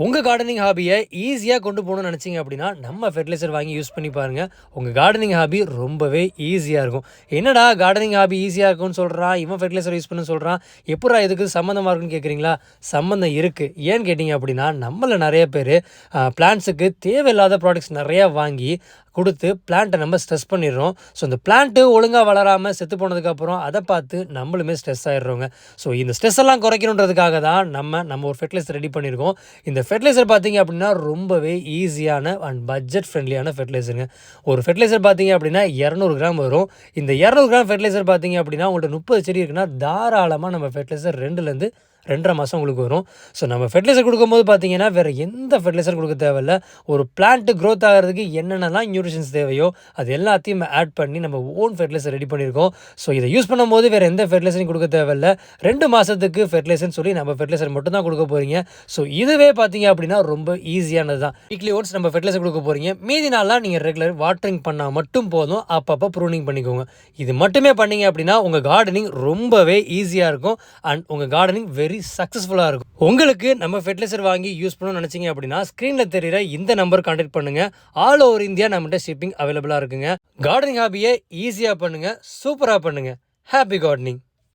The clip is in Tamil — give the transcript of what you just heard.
உங்கள் கார்டனிங் ஹாபியை ஈஸியாக கொண்டு போகணும்னு நினச்சிங்க அப்படின்னா நம்ம ஃபெர்டிலைசர் வாங்கி யூஸ் பண்ணி பாருங்கள். உங்கள் கார்டனிங் ஹாபி ரொம்பவே ஈஸியாக இருக்கும். என்னடா கார்டனிங் ஹாபி ஈஸியாக இருக்கும்னு சொல்கிறான், இவன் ஃபெர்டிலைசர் யூஸ் பண்ண சொல்கிறான், எப்படா இதுக்கு சம்மந்தமாக இருக்குன்னு கேட்குறீங்களா? சம்மந்தம் இருக்குது. ஏன்னு கேட்டிங்க அப்படின்னா நம்மள நிறைய பேர் பிளான்ட்ஸுக்கு தேவையில்லாத ப்ராடக்ட்ஸ் நிறையா வாங்கி கொடுத்து பிளான்ட்டை நம்ம ஸ்ட்ரெஸ் பண்ணிடுறோம். ஸோ இந்த பிளான்ட்டு ஒழுங்காக வளராமல் செத்து போனதுக்கப்புறம் அதை பார்த்து நம்மளுமே ஸ்ட்ரெஸ் ஆகிடுறோங்க. ஸோ இந்த ஸ்ட்ரெஸ் எல்லாம் குறைக்கணுன்றதுக்காக தான் நம்ம ஒரு ஃபெர்டிலைசர் ரெடி பண்ணியிருக்கோம். இந்த ஃபெர்டிலைசர் பார்த்தீங்க அப்படின்னா ரொம்பவே ஈஸியான அண்ட் பட்ஜெட் ஃப்ரெண்ட்லியான ஃபெர்டிலைசருங்க. ஒரு ஃபெர்டிலைசர் பார்த்தீங்க அப்படின்னா 200 கிராம் வரும். இந்த 200 கிராம் ஃபெர்டிலைசர் பார்த்தீங்க அப்படின்னா உங்கள்கிட்ட 30 செடி இருக்குன்னா தாராளமாக நம்ம ஃபெர்டிலைசர் 2லேருந்து 2.5 மாதம் உங்களுக்கு வரும். ஸோ நம்ம ஃபெர்டிலைசர் கொடுக்கும்போது பார்த்தீங்கன்னா வேறு எந்த ஃபெர்டிலைசர் கொடுக்க தேவையில்ல. ஒரு பிளான்ட்டு க்ரோத் ஆகிறதுக்கு என்னென்னலாம் நியூட்ரிஷன்ஸ் தேவையோ அது எல்லாத்தையும் ஆட் பண்ணி நம்ம ஓன் ஃபெர்டிலைசர் ரெடி பண்ணியிருக்கோம். ஸோ இதை யூஸ் பண்ணும்போது வேறு எந்த ஃபெர்டிலைசரையும் கொடுக்க தேவையில்ல. 2 மாதத்துக்கு ஃபெர்டிலைசர்னு சொல்லி நம்ம ஃபெர்டிலைசர் மட்டும் தான் கொடுக்க போகிறீங்க. ஸோ இதுவே பார்த்தீங்க அப்படின்னா ரொம்ப ஈஸியானது தான். வீக்லி ஒன்ஸ் நம்ம ஃபெர்டிலைசர் கொடுக்க போகிறீங்க. மீதி நாளாக நீங்கள் ரெகுலர் வாட்டரிங் பண்ணால் மட்டும் போதும். அப்பப்போ ப்ரூனிங் பண்ணிக்கோங்க. இது மட்டுமே பண்ணிங்க அப்படின்னா உங்கள் கார்டனிங் ரொம்பவே ஈஸியாக இருக்கும் அண்ட் உங்கள் கார்டனிங் வெரி சக்ஸஸ்ஃபுல்லாக இருக்கும். உங்களுக்கு நம்ம ஃபெர்டிலைசர் வாங்கி யூஸ் பண்ணணும்னு நினச்சிங்க அப்படின்னா ஸ்க்ரீனில் தெரிகிற இந்த நம்பர் கான்டாக்ட் பண்ணுங்கள். ஆல் ஓவர் இந்தியா நம்மகிட்ட ஷிப்பிங் அவைலபிளாக இருக்குங்க. கார்டனிங் ஹாபியை ஈஸியாக பண்ணுங்கள், சூப்பராக பண்ணுங்கள். Happy gardening.